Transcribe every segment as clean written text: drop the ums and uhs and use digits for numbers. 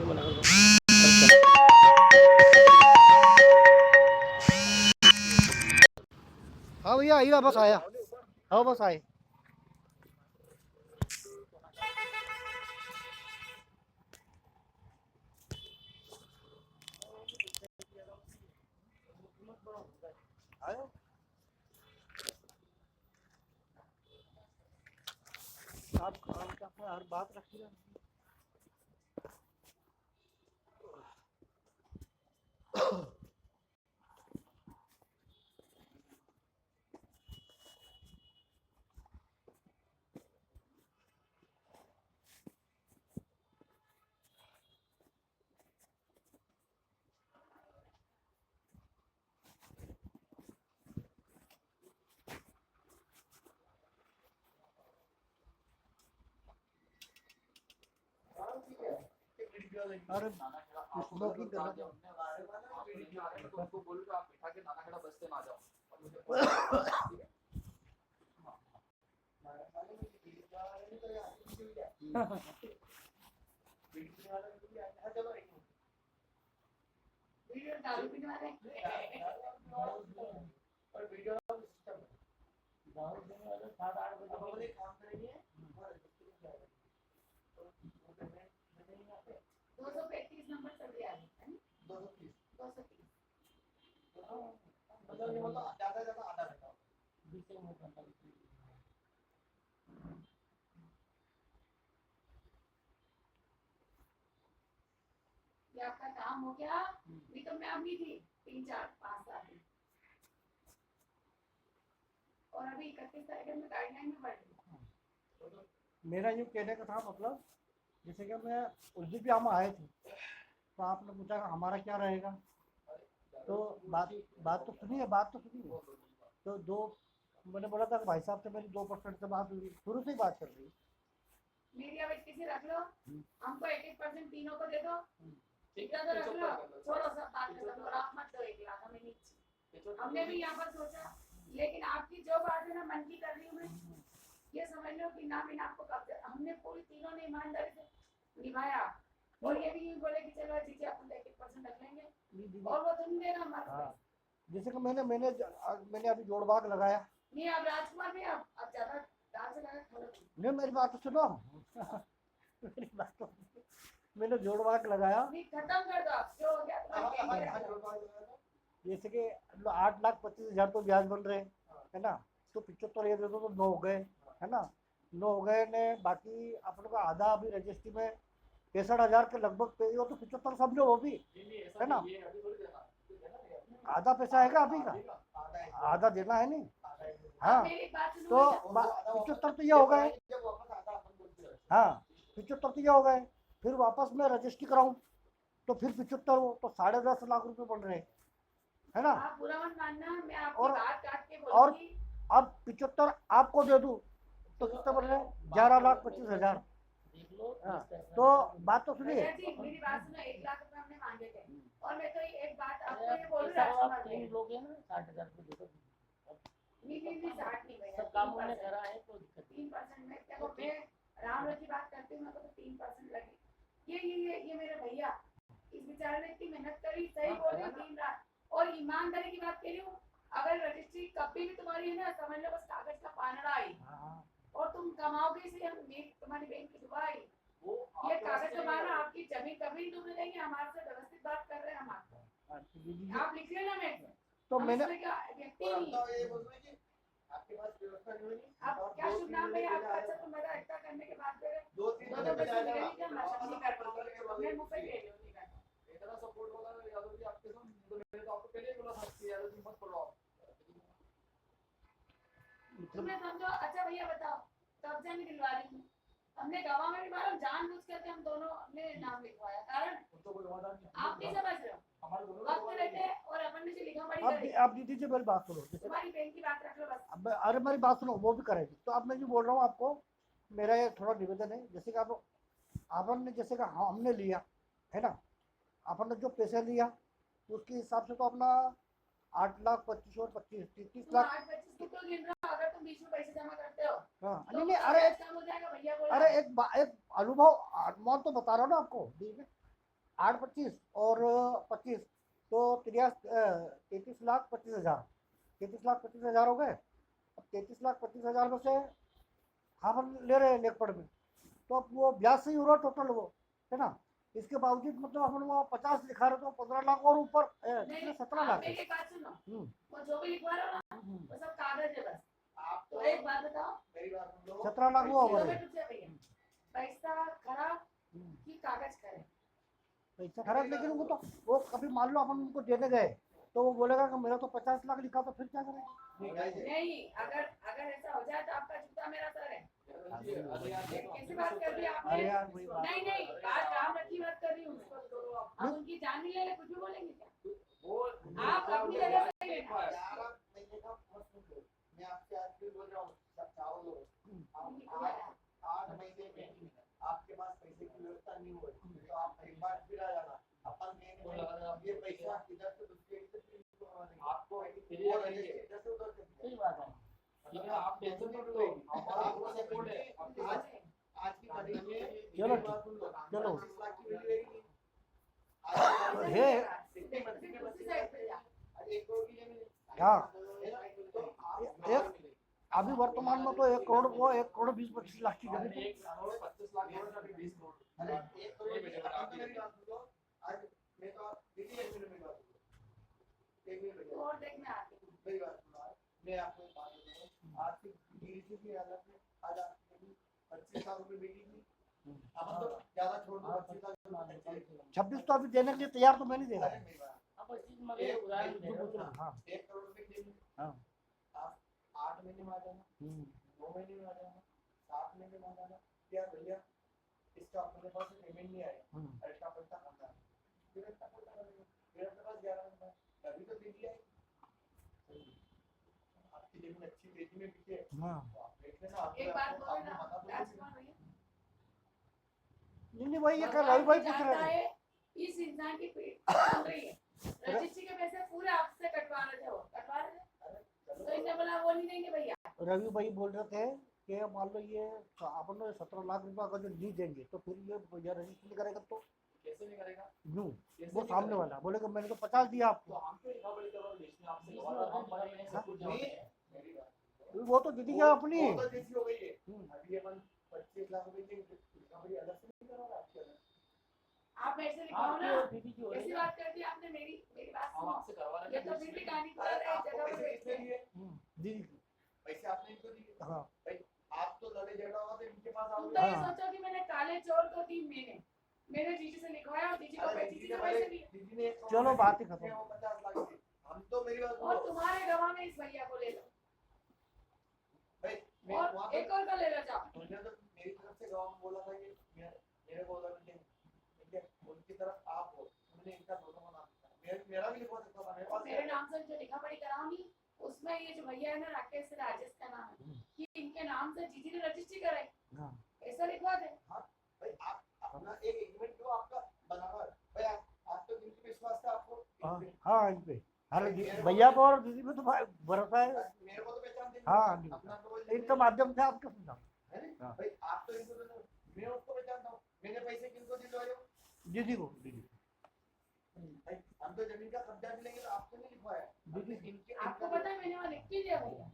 मना कर दो। हाँ भैया आइए, बस आया। हाँ बस आए। आप हर बात रखिए। अरे स्मोकिंग कर रहे उनको बोलो कि आप बिठा के नाना खड़ा बस्ते में आ जाओ। वीडियो दारू पीने वाले और वीडियो सिस्टम दारू पीने वाले 7-8 बजे काम करेंगे। 235 नंबर चल गया है 230 मतलब ये मतलब ज्यादा ज्यादा आधा घंटा 20 घंटा। ये आपका काम हो गया। नहीं तो मैं अभी थी 3-4-5 साल और अभी 31 तारीख में गाइडलाइन में बढ़ गई। मेरा ये कहने का था मतलब, जैसे कि मैं उस दिन भी हम आए थे तो आपने पूछा हमारा क्या रहेगा, तो बात तो सुनिए, तो दो मैंने बोला था कि भाई साहब से मेरी 2% से बात हुई, शुरू से ही बात चल रही। मेरी अब किसी रख लो, हमको 1% तीनों को दे दो, ठीक है? तो रख लो, छोड़ो सब बात खत्म करो, आप मत दो 1 लाख हमें नीचे। हमने भी यहाँ पर सोचा, लेकिन आपकी जो बात है ना मन की कर रही हूँ मैं, ये समझ लो कि ना मैंने आपको कब्जा, हमने पूरी तीनों ने ईमानदारी से निभाया और ये भी बोले कि चलो जी अपन 1% रख लेंगे और वो तुम देना हमारा। जैसे कि मैंने अभी जोड़ बाग लगाया नहीं। अब राजकुमार भी अब ज्यादा दाल से लगा खा लो। नहीं, मेरी बात तो सुनो। मेरी बात तो, मैंने जोड़ बाग लगाया। खत्म कर दो आप, जो हो गया। जैसे कि 8,25,000 तो ब्याज बन रहे है ना, तो 75 ये दे दो तो 9 हो गए, है ना। 9 हो गए ने, बाकी अपने को आधा अभी रजिस्ट्री में 65,000 के लगभग पे हो, तो 75 समझो वो भी, है ना। आधा पैसा आएगा अभी का, आधा देना है नहीं। हाँ तो 75 तो ये हो गए। हाँ 75 तो ये हो गए, फिर वापस मैं रजिस्ट्री कराऊं तो फिर 75 हो, तो 10.5 लाख रुपए बन रहे, है ना। आप बुरा मत मानना, मैं आपकी और बात काट के और बोलूंगी। अब 75 आपको दे दूं तो कितना बन रहे, 11,25,000। हाँ तो बात तो सुनिए। मेरी बात सुनो, 1 लाख रुपए हमने मांगे थे और मैं तो एक बात आपको ये बोल रहा हूँ, आप 3 लोग हैं ना, 60,000 रुपए दे दो। नहीं 60 नहीं भैया, सब कामों में करा है तो 3% में देखो, मैं राम की बात करती हूँ, तो 3% लगे। ये मेरे भैया इस बेचारे ने इतनी मेहनत करी, सही बोल रही हूँ, दिन रात और ईमानदारी की बात करी हूँ। अगर रजिस्ट्री कभी भी तुम्हारी है ना, समझ लो बस कागज का पानड़ा आई और तुम कमाओगे इसे, हम तुम्हारी बैंक की दुआ आई। ये कागज का पानड़ा आपकी जमीन कभी डूबने देंगे, हमारे से व्यवस्थित बात कर रहे हैं हम आपको। आप लिख लेना, मैं तो मैंने व्यक्ति नहीं आपके पास व्यवस्था नहीं होगी। आप क्या शुभ नाम है आपका? अच्छा तो मेरा इतना करने के बाद फिर 2-3 पैसे मिले नहीं, क्या मैं नहीं कर पाऊंगा, मैं मुंह पे कह रही हूं। इतना सपोर्ट वाला यादव जी आपके साथ, तो मैंने तो आपको पहले ही बोला था कि यादव जी मत पढ़ो आप। तुमने समझो। अच्छा भैया बताओ, कब्जा नहीं दिलवा रही हूं, हमने गवाह में भी मारा, जानबूझ करके हम दोनों अपने नाम लिखवाया, कारण आप नहीं समझ रहे हो, वक्त रहते और अपन ने जो लिखा पड़ी आप दीदी जी मेरी बात सुनो, तुम्हारी बैंक की बात रख लो बस। अब अरे मेरी बात सुनो, वो भी करेगी। तो अब मैं जो बोल रहा हूँ आपको, मेरा ये थोड़ा निवेदन है, जैसे कि आप अपन ने जैसे कि हमने लिया है ना, अपन ने जो पैसे लिया उसके हिसाब से तो अपना 8,25,000 और 25-30 लाख। 8-25 की तो गिन रहा हूं, अगर तुम बीच में पैसे जमा करते हो हाँ तो नहीं काम हो जाएगा भैया बोल अरे एक अनुभव अनुभव तो बता रहा हूँ ना आपको, ठीक है। 8-25 और 25 तो 33,25,000, 33,25,000 हो गए। अब 33,25,000 में से हम ले रहे हैं लेखपड़ में, तो अब वो ब्याज से ही हो रहा टोटल वो, है ना। इसके बावजूद मतलब अपन वो 50 लिखा रहे तो 15 लाख और ऊपर 17 लाख है। मेरी बात सुनो, वो जो भी लिखवा रहा हो ना वो सब कागज है बस। आप तो एक बात बताओ, मेरी बात सुन लो, 17 लाख वो होगा। पैसा खराब कि कागज खराब? पैसा खराब, लेकिन वो कभी मान लो अपन उनको देने गए तो वो बोलेगा कि मेरा तो 50 लाख लिखा, तो फिर क्या करें? नहीं, अगर ऐसा हो जाए तो आपका जूता मेरा सर है। कैसी बात कर दी आपने? अरे यार वही बात। नहीं, बात राम रखी बात कर रही हूँ। आप उनकी जान नहीं ले ले, कुछ भी बोलेंगे क्या? आप अपनी जगह सही है। मैं आपसे आज भी बोल रहा हूँ, सब चावल लो। 8 महीने में आपके पास पैसे की व्यवस्था नहीं हुई तो आप एक बार फिर आ जाना। अपन ये पैसा इधर से दूसरे आपको इधर से उधर सही बात है। लेकिन आप टेंशन मत लो, आपको सपोर्ट है। आज की तारीख में चलो चलो है। हाँ, एक अभी वर्तमान में तो 1 करोड़ को 1 करोड़ 20-25 लाख की जमीन 25 लाख 20 करोड़। अरे 1 करोड़ मेरी बात सुनो। आज मैं तो दिल्ली एक मिनट में बात करूं, 1 मिनट में और देख मैं आती हूँ। मेरी बात सुनो। मैं आपको एक बात बताऊं, आज की डीसी की हालत में आज आपकी 25 लाख रुपए मिलेगी। अब तो ज्यादा छोड़ दो, 25 लाख 26 तो अभी देने के लिए तैयार तो मैं नहीं देगा। मेरी बात अब 25 मगर उदाहरण दे रहा हूँ। हाँ 1 करोड़ रुपए देंगे। हाँ 8 महीने में आ जाना, 2 महीने में आ जाना, 7 महीने में आ जाना। क्या भैया इसका अपने पास पेमेंट नहीं आया, इसका पैसा खाता है, फिर इसका पैसा करेगा, फिर अपने पास 11 महीना अभी तो दे दिया है। आपकी जमीन अच्छी तेजी में बिके, हाँ आप देख लेना। एक बात बोलो ना, नहीं वही ये कर रवि भाई पूछ रहे थे। इस इंसान की पीठ चल रही है, रजिस्ट्री के पैसे पूरे आपसे कटवा रहे थे, वो कटवा रहे थे तो इन्हें बोला वो नहीं देंगे भैया। रवि भाई बोल रहे थे कि मान लो ये अपन 17 लाख रुपए अगर जो नहीं देंगे तो फिर ये रजिस्ट्री नहीं करेगा तो कैसे नहीं करेगा? यूं वो सामने वाला बोले कि मैंने तो 50 दिया आपको। तो हम तो रिकवरी करो लिस्ट में आपसे हम बड़े में सब कुछ जानते हैं। मेरी बात वो तो दीदी क्या अपनी वो तो जैसी हो गई है। अभी अपन 25 लाख रुपए की रिकवरी अलग से नहीं करोगे आपके अलग। आप ऐसे लिखाओ ना, कैसी बात कर दी आपने? मेरी बात हम आपसे करवा रहे ये तो फिर भी कहानी कर रहे हैं, जगह पे बैठ के। दीदी पैसे आपने इनको दिए। हाँ भाई आप तो लड़े झगड़ा हुआ तो इनके पास तुम आओगे। तो ये सोचो कि मैंने काले चोर को 3 महीने मैंने जीजी से लिखवाया और जीजी को जीजी से पैसे दिए। दीदी ने चलो बात ही खत्म। वो 50 लाख दिए। हम तो मेरी बात और तुम्हारे गवाह में इस भैया को ले लो भाई मैं और वहां एक और का ले लो जाओ। उन्होंने तो मेरी तरफ से गांव में बोला था कि मेरे को उधर नहीं ठीक है, उनकी तरफ आप हो, उन्होंने इनका दोनों का नाम लिखा, मेरा भी लिखवा सकता था मेरे पास। मेरे नाम से जो लिखा पढ़ी कराओ नहीं, उसमें ये जो भैया है ना राकेश राजेश का नाम है कि इनके नाम से जीजी ने रजिस्ट्री कराई, ऐसा लिखवा दे। भाई आप अपना एक एग्रीमेंट जो आपका बना हुआ है भाई, आप तो जिन पे विश्वास था आपको। हाँ इन पे अरे भैया को और दीदी पे तो भरोसा है। मेरे को तो पहचान दे। हाँ अपना तो इनके माध्यम से आपको समझा है ना भाई, आप तो इनको मैं उसको पहचानता हूँ। मैंने पैसे किनको दिलवाए हो? दीदी को। दीदी भाई हम तो जमीन का कब्जा भी लेंगे तो आपको नहीं लिखवाया। दीदी इनके आपको पता है मैंने वहाँ लिख के दिया भैया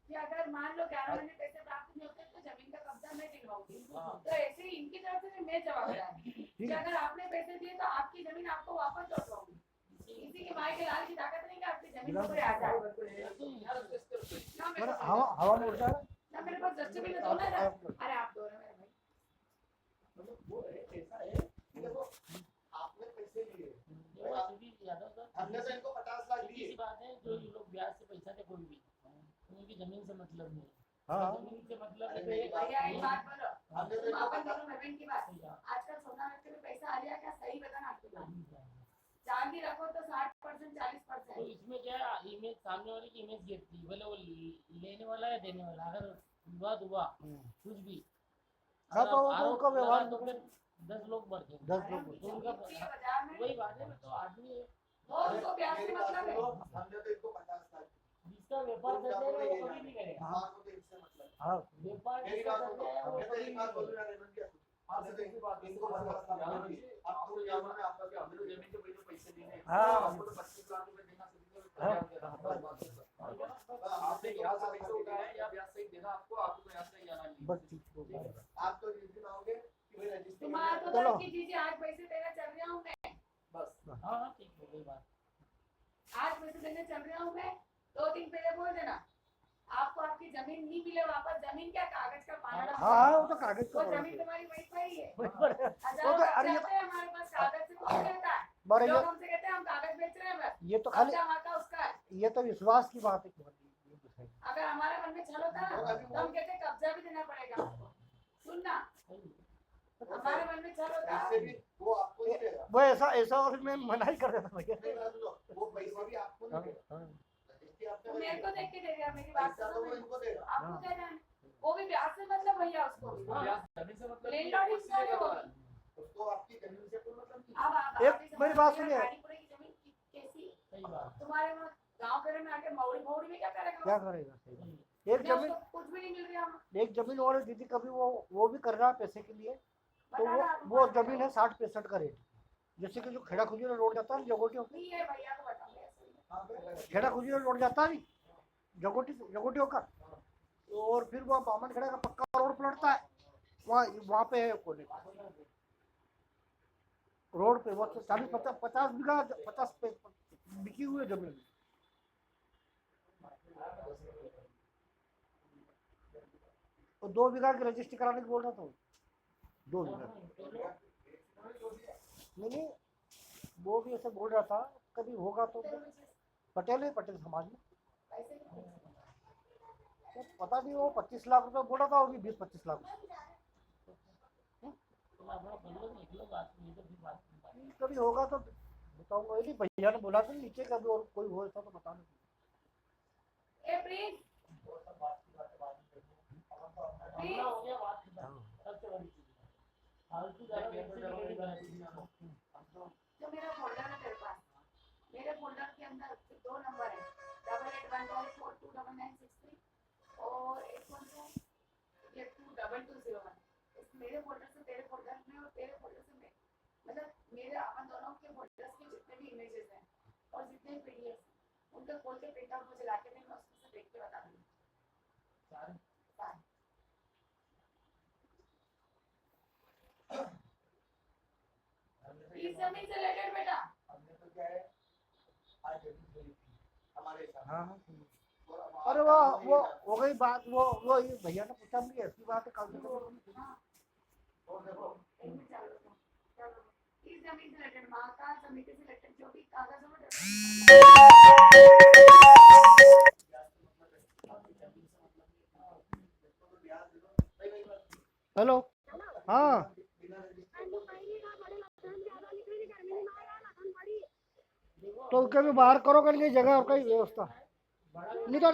कि अगर मान लो 11 महीने पैसे प्राप्त नहीं होते तो जमीन का कब्जा मैं दिलवाऊंगी। तो ऐसे ही इनकी तरफ से मैं जवाब दूंगी कि अगर आपने पैसे दिए तो आपकी जमीन आपको वापस लौटवाऊंगी। किसी के माई के लाल की ताकत नहीं कि आपकी जमीन को कोई आ जाए। ना मेरे पास हवा में उड़ता है ना, मेरे पास डस्टबिन है, दो ना। अरे आप दो ना मेरे भाई। मतलब वो ऐसा है कि देखो आपने पैसे लिए, हमने तो इनको 50 लाख दिए। इसी बात है जो ये लोग ब्याज से पैसा दे कोई भी, उनकी जमीन से मतलब नहीं है। हाँ जमीन से मतलब है। भैया एक बात बोलो, हमने तो तुम इनको अपन दोनों बहन की बात, आजकल सोना रख के भी पैसा आ गया क्या? सही बताना आपके पास। चांदी रखो तो 60% 40%। तो इसमें क्या इमेज सामने वाले की इमेज गिरती है, भले वो लेने वाला या देने वाला, अगर विवाद हुआ कुछ भी हाँ तो आरोप उनका व्यवहार लगा तो फिर 10 लोग बढ़ते हैं। 10 लोग तो उनका बाजार में वही बात है, तो आदमी और उसको ब्याज से मतलब है। हमने तो इनको 50 लाख जिसका व्यापार करते हैं वो कभी नहीं करेगा। हमारे को तो इससे मतलब है। हाँ व्यापार मेरी जिसका बात करते हैं वो हमने तो कभी एक नहीं बात बोल करेगा। रहा है, आपसे तो इनको 50 लाख दिए। अब तो हाँ। आपको तो 25 लाख रुपए देना आपने यहाँ से पैसे उठाए या ब्याज सहित देना आपको आपको यहाँ से जाना नहीं बस ठीक हो गया। आप तो जिस दिन आओगे कि भाई रजिस्ट्री तुम्हारा तो चलो। कि जीजी आज पैसे देना चल रहा हूँ मैं, बस हाँ ठीक हो गई बात। आज पैसे देने चल रहा हूँ मैं, 2 दिन पहले बोल देना। आपको आपकी जमीन नहीं मिले वापस, जमीन क्या कागज का पाना हाँ हाँ, वो तो कागज वो का जमीन तुम्हारी वहीं पर ही है। वो हजारों तो लोग अरे चाहते हैं हमारे पास कागज से कुछ नहीं रहता है। बड़े लोग हमसे कहते हैं हम कागज बेच रहे हैं बस, ये तो खाली कब्जा वहाँ का उसका है। ये तो विश्वास की बात है कि अगर हमारे मन में छल होता ना तो हम कहते हैं कब्जा भी देना पड़ेगा हमको। सुनना, हमारे मन में छल होता पैसे भी वो आपको नहीं देगा वो ऐसा और मैं मना ही कर देता भैया। नहीं मान लो वो पैसे भी आपको नहीं देगा रजिस्ट्री आपने तो मेरे को देख के दे दिया, मेरी बात पैसा तो सुनो वो मेरी। इनको देगा आपको क्या जाने, वो भी ब्याज से मतलब भैया उसको भी। ब्याज देने से मतलब लैंडलॉर्ड उससे इंसान है वो देगा। भी। उसको आपकी जमीन से कोई मतलब नहीं अब आप एक आप ही मेरी समझ बात लीजिए, सुनिए। गाजीपुर की जमीन कैसी सही बात। तुम्हारे वहाँ गांव करे में आके मौड़ी मौड़ी में क्या करेगा क्या वो? करेगा सही बात। एक जब जमीन उसको कुछ भी नहीं मिल रहा हमें। एक जमीन और दीदी कभी वो भी कर रहा है पैसे के लिए, तो बता रहा वो जमीन है 60-65 का रेट। जैसे कि जो खेड़ा खुजूरा रोड जाता है जगोटी होकर, नहीं है भैया को बताऊंगा ऐसे ही। हाँ, फिर खेड़ा खुजूरा रोड जाता है जगोटी होकर, और फिर वो बामन खेड़ा का पक्का रोड पलटता है, वहाँ पे है कोने रोड पे वो 40-50 बीघा 50 बिकी हुई है जमीन। तो 2 बीघा की रजिस्ट्री कराने की बोल रहा था वो। 2 बीघा नहीं, वो भी ऐसे बोल रहा था कभी होगा तो। पटेल है, पटेल समाज में। पैसे नहीं। तो पता नहीं वो 25 लाख रुपए बोल रहा था, वो भी 20-25 लाख। तुम अपना बदलो देख लो बात नहीं तो फिर बात नहीं। कभी होगा तो बताऊंगा। ये नहीं भैया ने बोला था नीचे कभी और कोई हो ऐसा तो बताना। ए प्लीज अपना हो गया बात खत्म। सबसे बड़ी चीज फालतू ज्यादा पैसे की बड़ी बात नहीं। जो मेरा फोल्डर है तेरे पास, मेरे फोल्डर के अंदर 2 नंबर है 8811429963 और एक कौन सा है ये 22201। इस मेरे फोल्डर से तेरे फोल्डर में और तेरे फोल्डर से मैं, मतलब मेरे अपन दोनों के फोल्डर्स के जितने भी इमेजेस हैं और जितने भी पीडीएफ उनका खोल के प्रिंट आउट मुझे लाके मैं उसमें से देख के बता दूंगी। सारे इस जमीन से रिलेटेड बेटा हमने तो क्या है आज जमीन खरीदी थी हमारे साथ हाँ हाँ। और अब अरे वो हो गई बात। वो ये भैया ने पूछा मुझे ऐसी बात है कल से। और देखो एक मिनट चलो इस जमीन से रिलेटेड महाकाल समिति से रिलेटेड जो भी कागज हो हेलो हाँ, तो कभी बाहर करो कर लिए जगह और कहीं व्यवस्था नहीं तो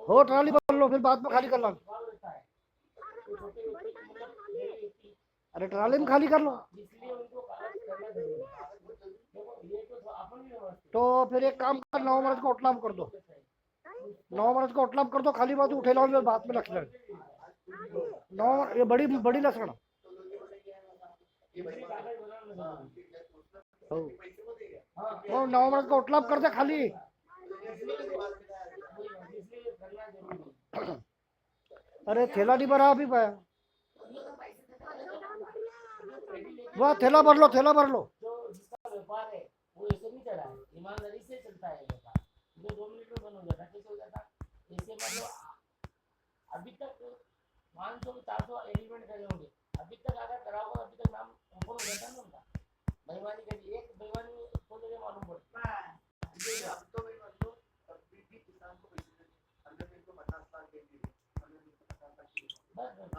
हो ट्राली भर लो फिर बाद में खाली कर लो। अरे ट्राली में खाली कर लो। इसलिए उनको कागज करना जरूरी है। देखो ये तो अपन भी व्यवस्थित तो फिर एक काम कर 9 मार्च को ओटलाम कर दो। 9 मार्च को ओटलाम कर दो, खाली बात उठे लाओ फिर बाद में लक्षण 9 ये बड़ी लक्षण। वो 9 मार्च को ओटलाम कर दे खाली। अरे थैला नहीं भरा अभी पाया, वह थैला भर लो थैला भर लो। जो जिसका व्यापार है वो ऐसे नहीं चला है, ईमानदारी से चलता है व्यापार। जो 2 मिनट में बंद हो जाता कैसे हो जाता ऐसे मतलब अभी तक 500-400 एग्रीमेंट करे होंगे, अभी तक अगर करा होगा अभी तक नाम ऊपर हो जाता ना उनका। बेईमानी करी एक